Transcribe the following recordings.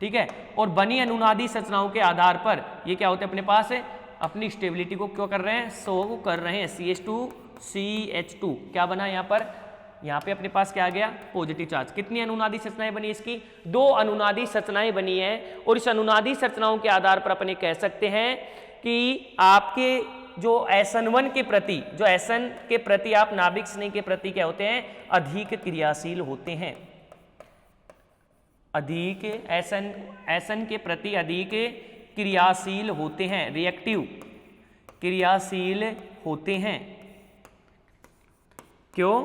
ठीक है। और बनी अनुनादी संरचनाओं के आधार पर ये क्या होते हैं अपने पास है, अपनी स्टेबिलिटी को क्यों कर रहे हैं, शो कर रहे हैं। CH2 क्या बना यहाँ पर, यहाँ पे अपने पास क्या आ गया, पॉजिटिव चार्ज। कितनी अनुनादी संरचनाएं बनी इसकी, 2 अनुनादी संरचनाएं बनी है। और इस अनुनादी संरचनाओं के आधार पर अपने कह सकते हैं कि आपके जो SN1 के प्रति, जो SN के प्रति आप नाभिक स्नेह के प्रति क्या होते हैं, अधिक क्रियाशील होते हैं। अधिक SN के प्रति अधिक क्रियाशील होते हैं, रिएक्टिव क्रियाशील होते हैं। क्यों,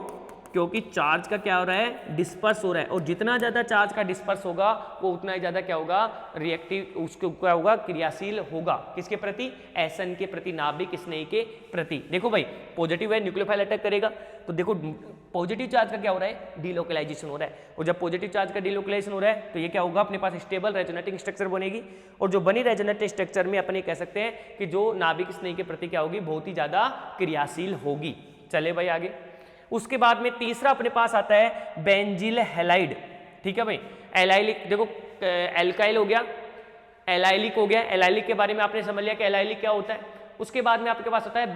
क्योंकि चार्ज का क्या हो रहा है, डिस्पर्स हो रहा है। और जितना ज्यादा चार्ज का डिस्पर्स होगा वो उतना ही ज्यादा क्या होगा, रिएक्टिव, उसको क्या होगा, क्रियाशील होगा। किसके प्रति, SN के प्रति, नाभिक स्नेह के प्रति। देखो भाई पॉजिटिव है, न्यूक्लियोफाइल अटैक करेगा, तो देखो पॉजिटिव चार्ज का क्या हो रहा है, डीलोकलाइजेशन हो रहा है। और जब पॉजिटिव चार्ज का डीलोकलाइजेशन हो रहा है तो ये क्या होगा, अपने पास स्टेबल रेजोनेटिंग स्ट्रक्चर बनेगी। और जो बनी रेजोनेटिंग स्ट्रक्चर में अपने कह सकते हैं कि जो नाभिक स्नेह के प्रति क्या होगी, बहुत ही ज्यादा क्रियाशील होगी। चले भाई आगे। उसके बाद में तीसरा अपने पास आता है बेंजिल हैलाइड। ठीक है भाई, एलाइलिक, देखो एल्काइल हो गया, एलाइलिक हो गया। एलाइलिक के बारे में आपने समझ लिया कि एलाइलिक क्या होता है। उसके बाद में आपके पास होता है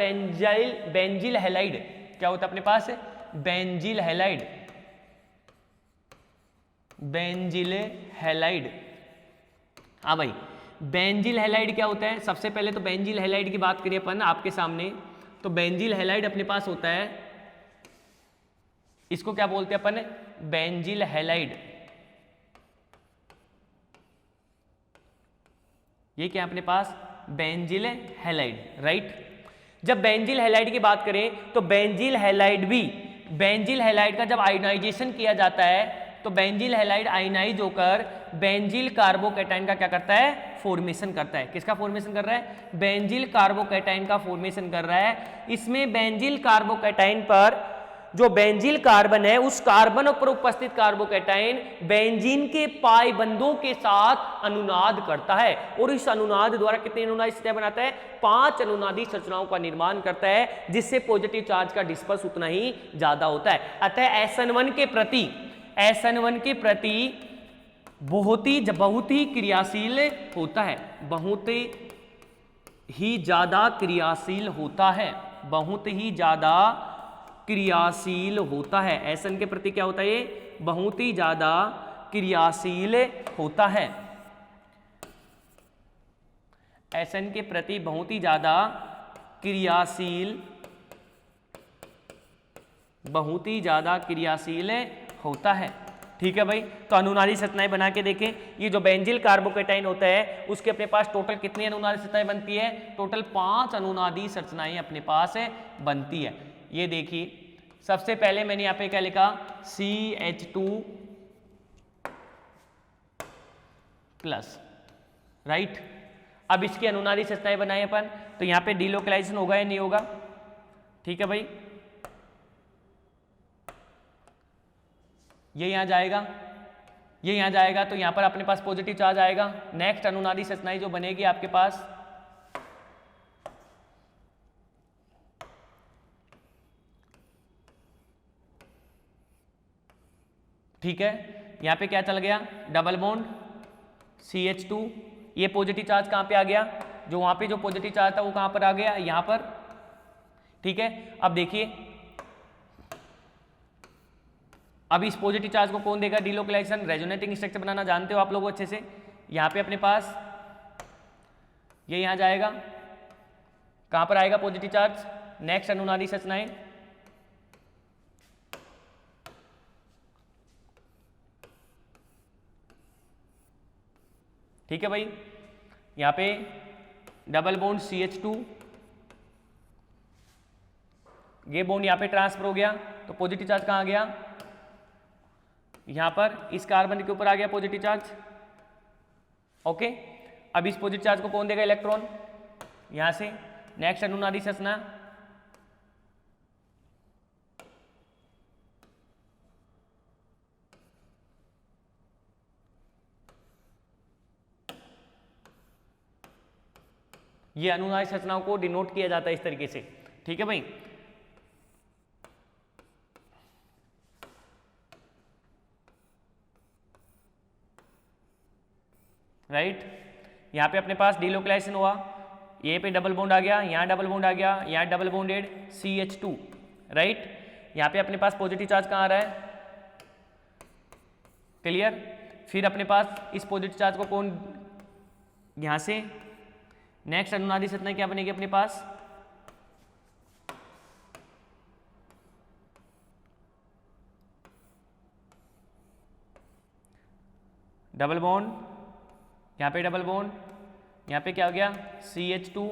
बेंजिल हैलाइड। क्या होता है अपने पास, बेंजिल हैलाइड, बेंजिल हैलाइड। हाँ भाई, बेंजिल हैलाइड क्या होता है, सबसे पहले तो बेंजिल हैलाइड की बात करिए अपन आपके सामने। तो बेंजिल हैलाइड अपने पास होता है, इसको क्या बोलते हैं अपन, बेंजिल हैलाइड। ये क्या अपने पास, बेंजिल हैलाइड, राइट। जब बेंजिल हैलाइड की बात करें तो बेंजिल हैलाइड भी, बेंजिल हैलाइड का जब आयोनाइजेशन किया जाता है तो बेंजिल हैलाइड आयोनाइज होकर बेंजिल कार्बोकैटायन का क्या करता है, फॉर्मेशन करता है। किसका फॉर्मेशन कर रहा है, बेंजिल कार्बोकैटायन का फॉर्मेशन कर रहा है। इसमें बेंजिल कार्बोकैटायन पर जो बेंजील कार्बन है, उस कार्बन पर उपस्थित कार्बोकैटायन बेंजीन के पाई बंधों के साथ अनुनाद करता है। और इस अनुनाद द्वारा कितनी अनुनादी संरचनाएं बनाता है, 5 अनुनादी संरचनाओं का निर्माण करता है, जिससे पॉजिटिव चार्ज का डिस्पर्स उतना ही ज्यादा होता है। अतः SN1 के प्रति बहुत ही क्रियाशील होता है, बहुत ही ज्यादा क्रियाशील होता है, बहुत ही ज्यादा क्रियाशील होता है। SN के प्रति क्या होता है, ये बहुत ही ज्यादा क्रियाशील होता है। SN के प्रति बहुत ही ज्यादा क्रियाशील, बहुत ही ज्यादा क्रियाशील होता है। ठीक है भाई, तो अनुनादी संरचनाएं बना के देखें। ये जो बेंजिल कार्बोकैटायन होता है उसके अपने पास टोटल कितनी अनुनादी संरचनाएं बनती है, टोटल 5 अनुनादी संरचनाएं अपने पास बनती है। ये देखिए, सबसे पहले मैंने यहाँ पे क्या लिखा, CH2 प्लस, राइट। अब इसकी अनुनादी संरचनाएं बनाए अपन, तो यहाँ पे डीलोकलाइजेशन होगा या नहीं होगा, ठीक है भाई। ये यहाँ जाएगा, ये यहाँ जाएगा, तो यहाँ पर अपने पास पॉजिटिव चार्ज आएगा। नेक्स्ट अनुनादी संरचनाएं जो बनेगी आपके पास, ठीक है, यहाँ पे क्या चल गया, डबल बॉन्ड CH2। ये पॉजिटिव चार्ज कहाँ पे आ गया, जो वहाँ पे जो पॉजिटिव चार्ज था वो कहाँ पर आ गया, यहाँ पर। ठीक है, अब देखिए, अब इस पॉजिटिव चार्ज को कौन देगा, डीलोकलाइजेशन। रेजोनेटिंग स्ट्रक्चर बनाना जानते हो आप लोग अच्छे से। यहाँ पे अपने पास ये यहाँ जाएगा, कहाँ पर आएगा पॉजिटिव चार्ज, नेक्स्ट अनुनादी संरचनाएं। ठीक है भाई, यहाँ पे डबल बॉन्ड CH2, ये बॉन्ड यहाँ पे ट्रांसफर हो गया, तो पॉजिटिव चार्ज कहाँ आ गया, यहाँ पर इस कार्बन के ऊपर आ गया पॉजिटिव चार्ज। ओके, अब इस पॉजिटिव चार्ज को कौन देगा, इलेक्ट्रॉन, यहाँ से। नेक्स्ट अनुनादी संरचना, ये अनुनादी संरचनाओं को डिनोट किया जाता है इस तरीके से। ठीक है भाई, राइट। यहाँ पे अपने पास डिलोकलाइजेशन हुआ, ये पे डबल बॉन्ड आ गया, यहाँ डबल बॉन्ड आ गया, यहाँ डबल बॉन्डेड CH2, राइट। यहाँ पे अपने पास पॉजिटिव चार्ज कहाँ आ रहा है, क्लियर। फिर अपने पास इस पॉजिटिव चार्ज को कौन, यहाँ से नेक्स्ट अनुनादी संरचना क्या बनेगी अपने पास, डबल बॉन्ड, यहाँ पे डबल बॉन्ड, यहाँ पे क्या हो गया CH2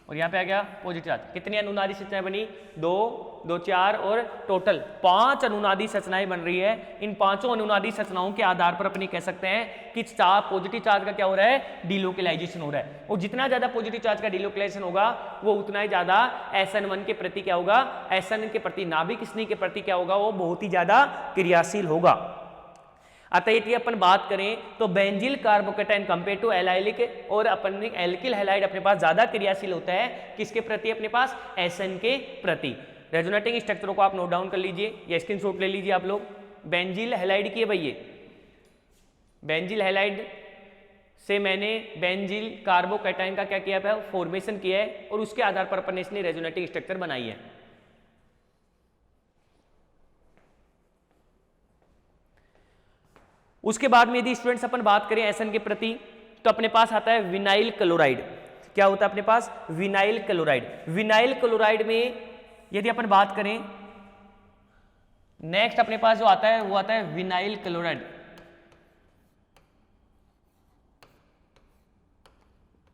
और यहाँ पे आ गया पॉजिटिव चार्ज। कितनी अनुनादी संरचनाएं बनी, 2, 2, 4 और टोटल 5 अनुनादी संरचनाएं बन रही है। इन पांचों अनुनादी संरचनाओं के आधार पर अपनी कह सकते हैं कि पॉजिटिव चार्ज का क्या हो रहा है, डिलोकलाइजेशन हो रहा है। और जितना ज्यादा पॉजिटिव चार्ज का डिलोकलाइजेशन होगा वो उतना ही ज्यादा SN1 के प्रति क्या होगा, SN के प्रति, नाभिक स्नेह के प्रति क्या होगा, वो बहुत ही ज्यादा क्रियाशील होगा। अतः यदि अपन बात करें तो benzyl carbocation compare to allylic और अपन एल्किल हैलाइड अपने पास ज्यादा क्रियाशील होता है किसके प्रति, अपने पास SN के प्रति। रेजोनेटिंग स्ट्रक्चरों को आप नोट डाउन कर लीजिए या स्क्रीनशॉट ले लीजिए आप लोग। बेंजील हैलाइड की है भाई, ये बेंजील हैलाइड से मैंने बेंजील कार्बोकेटाइन का क्या किया है, फॉर्मेशन किया है और उसके आधार पर अपन ने इसने रेजोनेटिंग स्ट्रक्चर बनाई है। उसके बाद में यदि स्टूडेंट्स अपन बात करें SN के प्रति तो अपने पास आता है विनाइल क्लोराइड। क्या होता है अपने पास, विनाइल क्लोराइड। विनाइल क्लोराइड में यदि अपन बात करें, नेक्स्ट अपने पास जो आता है वो आता है vinyl chloride.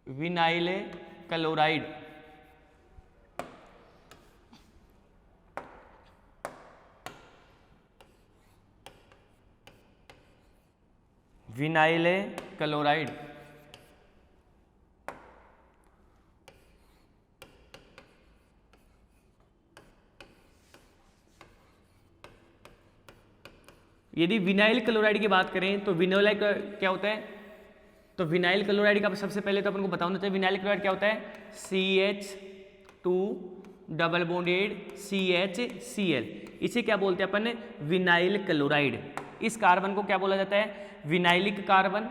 Vinyl chloride vinyl chloride यदि विनाइल क्लोराइड की बात करें तो विनाइल क्या होता है, तो विनाइल क्लोराइड का सबसे पहले तो अपन को बताना चाहिए विनाइल क्लोराइड क्या होता है, CH2 डबल बॉन्डेड CHCl, इसे क्या बोलते हैं अपन, विनाइल क्लोराइड। इस कार्बन को क्या बोला जाता है, विनाइलिक कार्बन,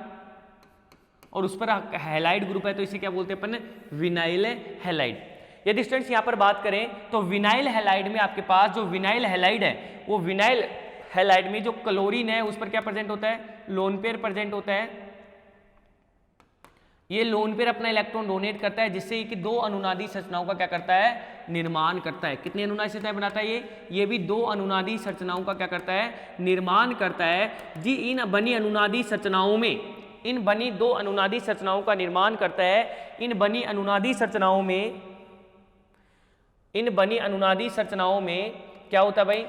और उस पर हैलाइड ग्रुप है तो इसे क्या बोलते हैं अपन, विनाइल हैलाइड। यदि स्टूडेंट्स यहां पर बात करें तो विनाइल हैलाइड में आपके पास जो विनाइल हैलाइड है वो विनाइल हैलाइड में जो क्लोरीन है उस पर क्या प्रेजेंट होता है, लोन पेयर प्रेजेंट होता है। ये लोन पेयर अपना इलेक्ट्रॉन डोनेट करता है जिससे कि दो अनुनादी संरचनाओं का क्या करता है, निर्माण करता है। कितनी अनुनादी संरचनाएं बनाता है ये भी दो अनुनादी संरचनाओं का क्या करता है, निर्माण करता है जी। इन बनी अनुनादी संरचनाओं में, इन बनी दो अनुनादी संरचनाओं का निर्माण करता है। इन बनी अनुनादी संरचनाओं में, इन बनी अनुनादी संरचनाओं में क्या होता है भाई,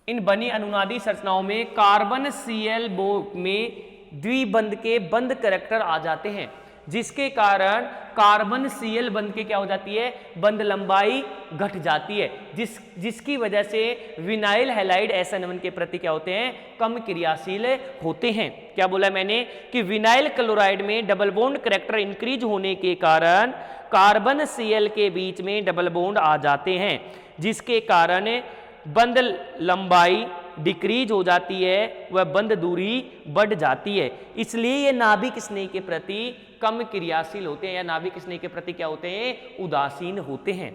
इन बनी अनुनादी संरचनाओं में कार्बन Cl में द्विबंध के बंध कैरेक्टर आ जाते हैं जिसके कारण कार्बन Cl बंध के क्या हो जाती है, बंध लंबाई घट जाती है, जिसकी वजह से विनाइल हैलाइड SN1 के प्रति क्या होते हैं, कम क्रियाशील होते हैं। क्या बोला मैंने कि विनाइल क्लोराइड में डबल बॉन्ड कैरेक्टर इंक्रीज होने के कारण कार्बन Cl के बीच में डबल बॉन्ड आ जाते हैं जिसके कारण बंध लंबाई डिक्रीज हो जाती है, वह बंध दूरी बढ़ जाती है। इसलिए ये नाभिक स्नेह के प्रति कम क्रियाशील होते हैं या नाभिक स्नेह के प्रति क्या होते हैं, उदासीन होते हैं।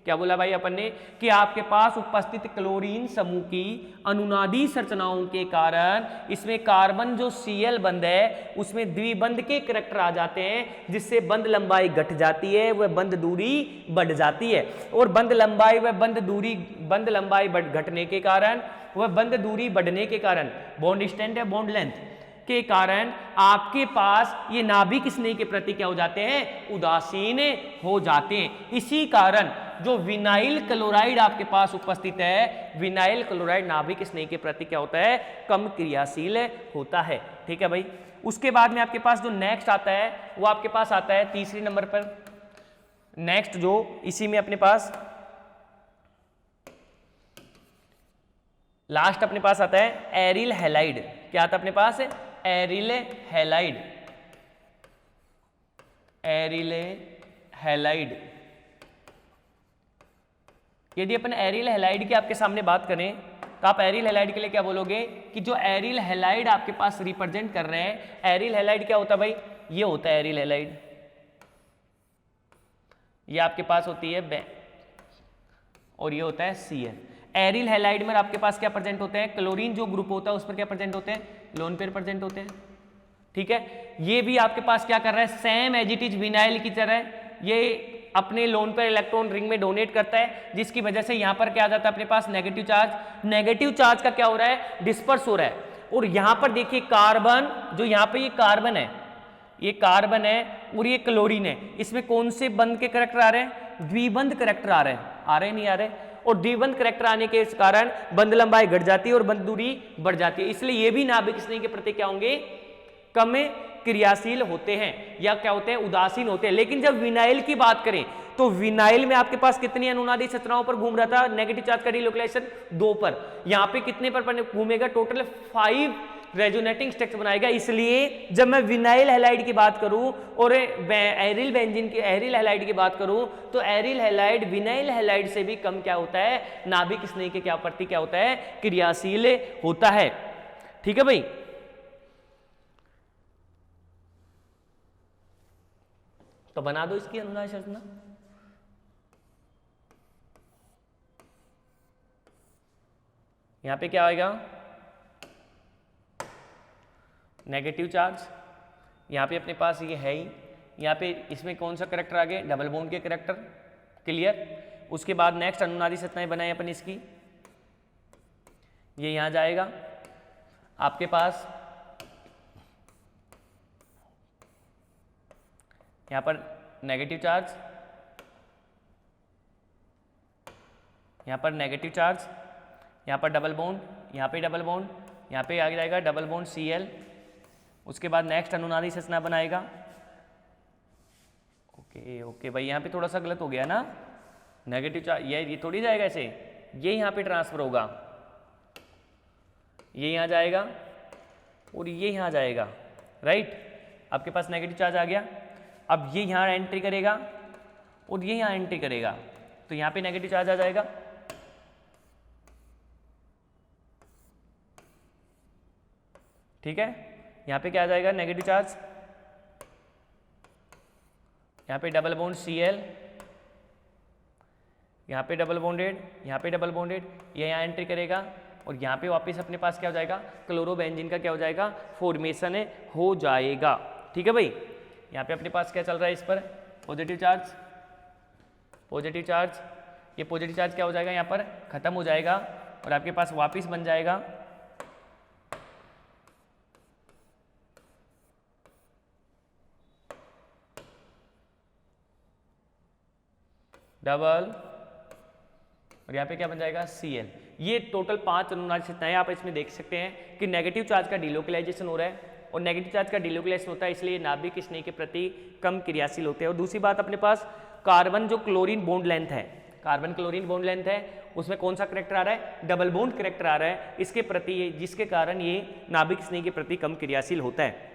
क्या बोला भाई अपन ने कि आपके पास उपस्थित क्लोरीन समूह की अनुनादी संरचनाओं के कारण इसमें कार्बन जो Cl बंध है उसमें द्विबंध के कैरेक्टर आ जाते हैं जिससे बंध लंबाई घट जाती है, वह बंध दूरी बढ़ जाती है। और बंध लंबाई व बंध दूरी, बंध लंबाई घटने के कारण, वह बंध दूरी बढ़ने के कारण, बॉन्ड स्ट्रेंथ है बॉन्ड लेंथ के कारण आपके पास ये नाभिक स्नेह के प्रति क्या हो जाते हैं, उदासीन हो जाते हैं। इसी कारण जो विनाइल क्लोराइड आपके पास उपस्थित है, विनाइल क्लोराइड नाभिक स्नेह के प्रति क्या होता है, कम क्रियाशील होता है। ठीक है भाई। उसके बाद में आपके पास जो नेक्स्ट आता है वो आपके पास आता है तीसरे नंबर पर। नेक्स्ट जो इसी में अपने पास लास्ट अपने पास आता है एरिल हैलाइड। क्या आता है अपने पास, एरिल हैलाइड। एरिल हैलाइड, यदि अपन एरिल हैलाइड की आपके सामने बात करें तो आप एरिल हैलाइड के लिए क्या बोलोगे कि जो एरिल हैलाइड आपके पास रिप्रेजेंट कर रहे हैं, एरिल हैलाइड क्या होता है भाई, ये होता है एरिल हैलाइड, ये आपके पास होती है और ये होता है Cl। एरिल हैलाइड में आपके पास क्या प्रेजेंट होते हैं, क्लोरीन जो ग्रुप होता है उस पर क्या प्रेजेंट होते हैं, लोन पेयर प्रेजेंट होते हैं। ठीक है, ये भी आपके पास क्या कर रहा है, same as it is vinyl की तरह ये अपने लोन पेयर इलेक्ट्रॉन रिंग में डोनेट करता है, जिसकी वजह से यहां पर क्या आ जाता है अपने पास नेगेटिव चार्ज। नेगेटिव चार्ज का क्या हो रहा है, डिस्पर्स हो रहा है। और यहां पर देखिए कार्बन, जो यहां पे ये कार्बन है, ये कार्बन है और ये क्लोरीन है, इसमें कौन से बंध के करैक्टर आ रहे हैं, द्विबंध करैक्टर आ रहे हैं, आ रहे नहीं आ रहे। और द्विबंध करैक्टर आने के कारण बंध लंबाई घट जाती है और बंध दूरी बढ़ जाती है, इसलिए ये भी नाभिक स्नेह के प्रति क्या होंगे, कम क्रियाशील होते हैं या क्या होते हैं, उदासीन होते हैं। लेकिन जब विनाइल की बात करें तो विनाइल में आपके पास कितनी अनुनादी संरचनाओं पर घूम रहा था नेगेटिव चार्ज का डिलोकेलाइजेशन, 2 पर। यहां पे कितने पर घूमेगा, टोटल 5 रेजोनेटिंग स्ट्रक्चर बनाएगा। इसलिए जब मैं विनाइल हैलाइड की बात करूं और एरिल बेंजीन की, एरिल हैलाइड की बात करूं, तो एरिल हैलाइड विनाइल हैलाइड से भी कम क्या होता है, नाभिक स्नेह के क्या प्रति क्या होता है, क्रियाशील होता है। ठीक है भाई, तो बना दो इसकी अनुनाद संरचना। यहां पे क्या आएगा, नेगेटिव चार्ज, यहां पे अपने पास ये है ही, यहां पे इसमें कौन सा करैक्टर आ गया, डबल बॉन्ड के करैक्टर, क्लियर। उसके बाद नेक्स्ट अनुनादी संरचनाएं बनाई अपन इसकी, ये यहां जाएगा आपके पास, यहां पर नेगेटिव चार्ज, यहां पर नेगेटिव चार्ज, यहां पर डबल बॉन्ड, यहां पे डबल बॉन्ड, यहां पे आ जाएगा डबल बॉन्ड Cl। उसके बाद नेक्स्ट अनुनादी संरचना बनाएगा। ओके ओके भाई, यहां पे थोड़ा सा गलत हो गया ना, नेगेटिव चार्ज ये थोड़ी जाएगा ऐसे, ये यहां पे ट्रांसफर होगा, ये यहां जाएगा और ये यहां जाएगा, राइट। आपके पास नेगेटिव चार्ज आ गया, अब ये यहां एंट्री करेगा और ये यहां एंट्री करेगा, तो यहां पे नेगेटिव चार्ज आ जाएगा। ठीक है, यहां पे क्या आ जाएगा, नेगेटिव चार्ज, यहां पे डबल बॉन्ड Cl, यहां पे डबल बॉन्डेड, यहां पे डबल बॉन्डेड, ये यहां एंट्री करेगा और यहां पे वापस अपने पास क्या हो जाएगा, क्लोरोबेंजीन का क्या हो जाएगा, फॉर्मेशन हो जाएगा। ठीक है भाई, यहाँ पे अपने पास क्या चल रहा है, इस पर पॉजिटिव चार्ज, पॉजिटिव चार्ज, ये पॉजिटिव चार्ज क्या हो जाएगा, यहाँ पर खत्म हो जाएगा और आपके पास वापस बन जाएगा डबल, और यहाँ पे क्या बन जाएगा Cl। ये टोटल 5 अनुनादी संरचनाएं आप इसमें देख सकते हैं कि नेगेटिव चार्ज का डिलोकेलाइजेशन हो रहा है और नेगेटिव चार्ज का डिलोकेलाइजेशन होता है, इसलिए नाभिक स्नेह के प्रति कम क्रियाशील होते हैं। और दूसरी बात, अपने पास कार्बन जो क्लोरीन बॉन्ड लेंथ है, कार्बन क्लोरीन बॉन्ड लेंथ है, उसमें कौन सा करैक्टर आ रहा है, डबल बॉन्ड करैक्टर आ रहा है, इसके प्रति जिसके कारण ये नाभिक स्नेह के प्रति कम क्रियाशील होता है।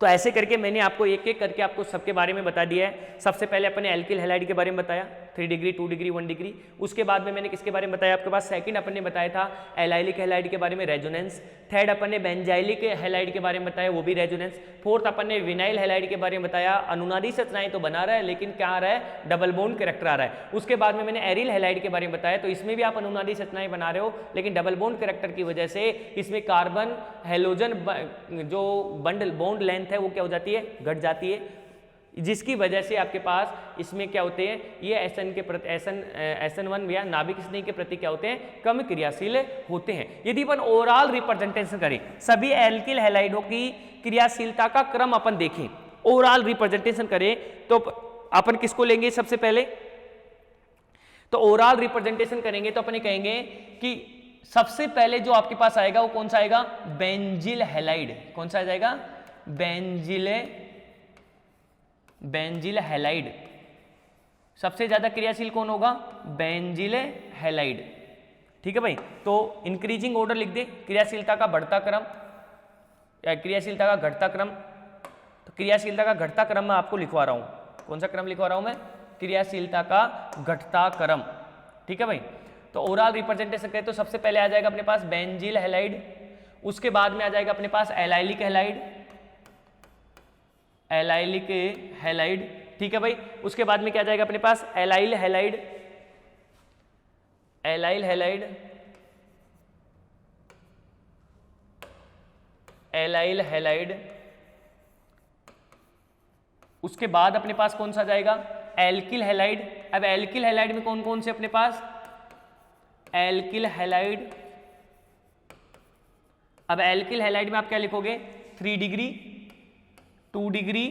तो ऐसे करके मैंने आपको एक एक करके आपको सबके बारे में बता दिया है। सबसे पहले अपने एल्किल हैलाइड के बारे में बताया, 3 डिग्री, 2 डिग्री, 1 डिग्री। उसके बाद में मैंने किसके बारे में बताया आपके पास, सेकंड अपन ने बताया था एलाइलिक हैलाइड के बारे में, रेजोनेंस। थर्ड अपन ने बेंजाइलिक हैलाइड के बारे में बताया, वो भी रेजोनेंस। फोर्थ अपन ने विनाइल हैलाइड के बारे में बताया, अनुनादी संरचनाएं तो बना रहा है लेकिन क्या आ रहा है, डबल बॉन्ड करैक्टर आ रहा है। उसके बाद में मैंने एरिल हैलाइड के बारे में बताया, तो इसमें भी आप अनुनादी संरचनाएं बना रहे हो लेकिन डबल बॉन्ड करैक्टर की वजह से इसमें कार्बन हेलोजन जो बंडल बॉन्ड लेंथ है वो क्या हो जाती है, घट जाती है, जिसकी वजह से आपके पास इसमें क्या होते हैं, ये एसन के प्रति SN1 या नाभिक स्नेह के प्रति क्या होते हैं, कम क्रियाशील होते हैं। यदि अपन ओवरऑल रिप्रेजेंटेशन करें, सभी एल्किल हैलाइडों की क्रियाशीलता का क्रम अपन देखें, ओवरऑल रिप्रेजेंटेशन करें तो अपन किसको लेंगे सबसे पहले, तो ओवरऑल रिप्रेजेंटेशन करेंगे तो अपन कहेंगे कि सबसे पहले जो आपके पास आएगा वो कौन सा आएगा, बेंजिल हैलाइड। कौन सा आ जाएगा, बेंजिल हैलाइड। सबसे ज्यादा क्रियाशील कौन होगा, बेंजिल हैलाइड। ठीक है भाई, तो इंक्रीजिंग ऑर्डर लिख दे, क्रियाशीलता का बढ़ता क्रम या क्रियाशीलता का घटता क्रम। तो क्रियाशीलता का घटता क्रम मैं आपको लिखवा रहा हूं, कौन सा क्रम लिखवा रहा हूं मैं, क्रियाशीलता का घटता क्रम। ठीक है भाई, तो ओवरऑल रिप्रेजेंटेशन करें तो सबसे पहले आ जाएगा अपने पास बेंजील हैलाइड, उसके बाद में आ जाएगा अपने पास एलाइलिक हैलाइड, एलाइलिक हैलाइड, ठीक है भाई। उसके बाद में क्या जाएगा अपने पास allyl halide, allyl halide, allyl halide. उसके बाद अपने पास कौन सा जाएगा एल्किल हैलाइड। अब एल्किल हैलाइड में कौन कौन से अपने पास एल्किल हैलाइड, अब एल्किल हैलाइड में आप क्या लिखोगे 3 डिग्री, 2 डिग्री,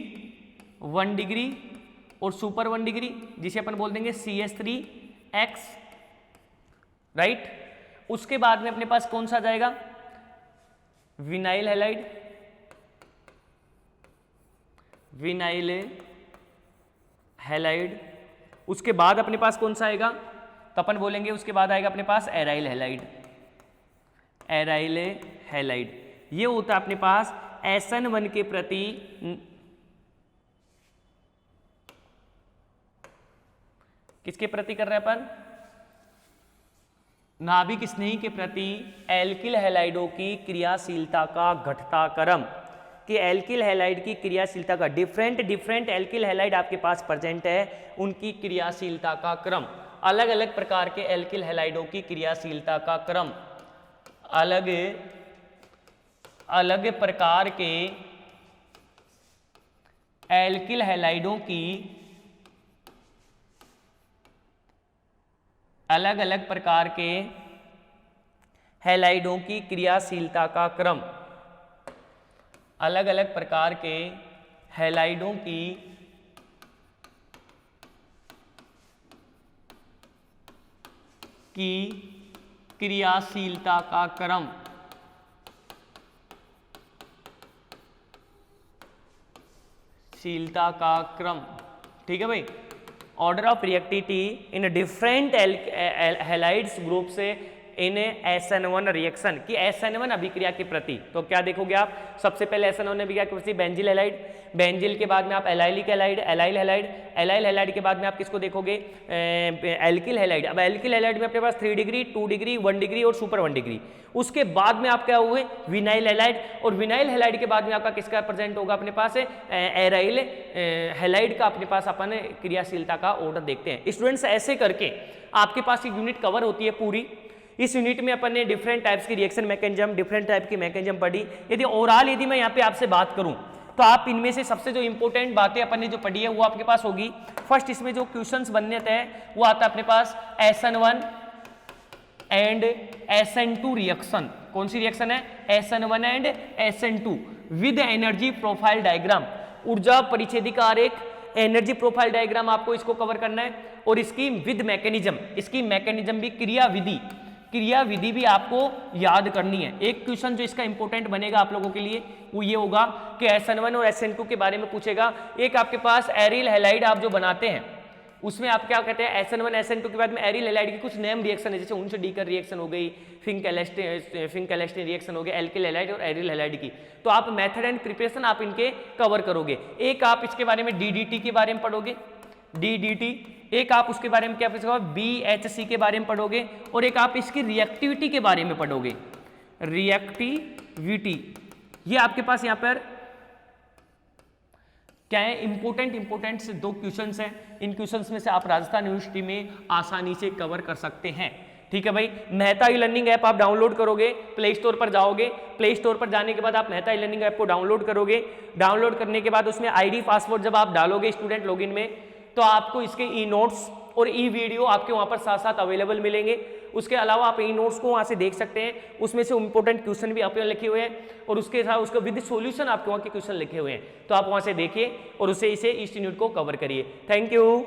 1 डिग्री और सुपर 1 डिग्री, जिसे अपन बोल देंगे CH3X, राइट। उसके बाद में अपने पास कौन सा जाएगा विनाइल हैलाइड, विनाइल हैलाइड। उसके बाद अपने पास कौन सा आएगा, तो अपन बोलेंगे उसके बाद आएगा अपने पास एराइल हैलाइड, एराइल हैलाइड। ये होता है अपने पास SN1 के प्रति किसके प्रति कर रहे हैं अपन, नाभिक स्नेही के प्रति एल्किल हैलाइडों की क्रियाशीलता का घटता क्रम, कि एल्किल हैलाइड की क्रियाशीलता का डिफरेंट एल्किल हैलाइड आपके पास प्रेजेंट है, उनकी क्रियाशीलता का क्रम, अलग अलग प्रकार के एल्किल हैलाइडों की क्रियाशीलता का क्रम, अलग अलग प्रकार के एल्किल हैलाइडों की अलग अलग प्रकार के हैलाइडों की क्रियाशीलता का क्रम, अलग अलग प्रकार के हैलाइडों की क्रियाशीलता का क्रम, शीलता का क्रम, ठीक है भाई। Order of reactivity in different halides group से इन SN1 रिएक्शन की SN1 अभिक्रिया के प्रति, तो क्या देखोगे आप सबसे पहले SN1 अभिक्रिया के प्रति बेंजिल हैलाइड, बेंजिल के बाद में आप allylic halide, allyl halide, allyl halide के बाद में आप किसको देखोगे एल्किल हैलाइड। अब एल्किल हैलाइड में अपने पास 3 डिग्री, 2 डिग्री, 1 डिग्री और सुपर 1 डिग्री। उसके बाद में आप क्या हुए विनाइल हैलाइड, और विनाइल हैलाइड के बाद में आपका किसका प्रेजेंट होगा अपने पास एराइल हैलाइड का अपने पास अपन क्रियाशीलता का ऑर्डर देखते हैं। स्टूडेंट्स ऐसे करके आपके पास एक यूनिट कवर होती है पूरी। इस यूनिट में अपन ने डिफरेंट टाइप्स की रिएक्शन मैकेनिज्म, डिफरेंट टाइप की मैकेनिज्म पढ़ी। यदि ओवरऑल यदि मैं यहाँ पे आपसे बात करूं तो आप इनमें से सबसे जो इंपॉर्टेंट बातें अपन ने जो पढ़ी है वो आपके पास होगी। फर्स्ट इसमें जो क्वेश्चंस बनने थे वो आता है अपने पास SN1 एंड SN2 रिएक्शन। कौन सी रिएक्शन है SN1 and SN2 with energy profile diagram, ऊर्जा परिच्छेदिका आरेख, एनर्जी प्रोफाइल डायग्राम आपको इसको कवर करना है, और इसकी विद मैकेनिज्म, इसकी मैकेनिज्म भी क्रिया विधि भी आपको याद करनी है। एक क्वेश्चन जो इसका इंपॉर्टेंट बनेगा आप लोगों के लिए वो ये होगा कि SN1 और SN2 के बारे में पूछेगा। एक आपके पास एरिल हैलाइड आप जो बनाते हैं उसमें आप क्या कहते हैं SN1 SN2 के बाद में एरिल हैलाइड की कुछ नेम रिएक्शन है, जैसे उनसे डीकर रिएक्शन हो गई, फिंक-एलेस्टिन रिएक्शन हो गया, एल्किल हैलाइड और एरिल हैलाइड की। तो आप मेथड एंड प्रिपरेशन आप इनके कवर करोगे। एक आप इसके बारे में DDT के बारे में पढ़ोगे, DDT, एक आप उसके बारे में क्या BHC के बारे में पढ़ोगे, और एक आप इसकी रिएक्टिविटी के बारे में पढ़ोगे, रिएक्टिविटी। ये आपके पास यहाँ पर क्या है इंपॉर्टेंट से 2 क्वेश्चंस हैं। इन क्वेश्चंस में से आप राजस्थान यूनिवर्सिटी में आसानी से कवर कर सकते हैं। ठीक है भाई, मेहता ई लर्निंग ऐप आप डाउनलोड करोगे, प्ले स्टोर पर जाओगे, प्ले स्टोर पर जाने के बाद आप मेहता ई लर्निंग ऐप को डाउनलोड करोगे। डाउनलोड करने के बाद उसमें ID पासवर्ड जब आप डालोगे स्टूडेंट लॉगिन में, तो आपको इसके ई नोट्स और ई वीडियो आपके वहाँ पर साथ साथ अवेलेबल मिलेंगे। उसके अलावा आप ई नोट्स को वहाँ से देख सकते हैं, उसमें से इंपॉर्टेंट क्वेश्चन भी आपने लिखे हुए हैं, और उसके साथ उसका विद सॉल्यूशन आपके वहाँ के क्वेश्चन लिखे हुए हैं। तो आप वहाँ से देखिए और उससे इस यूनिट को कवर करिए। Thank you.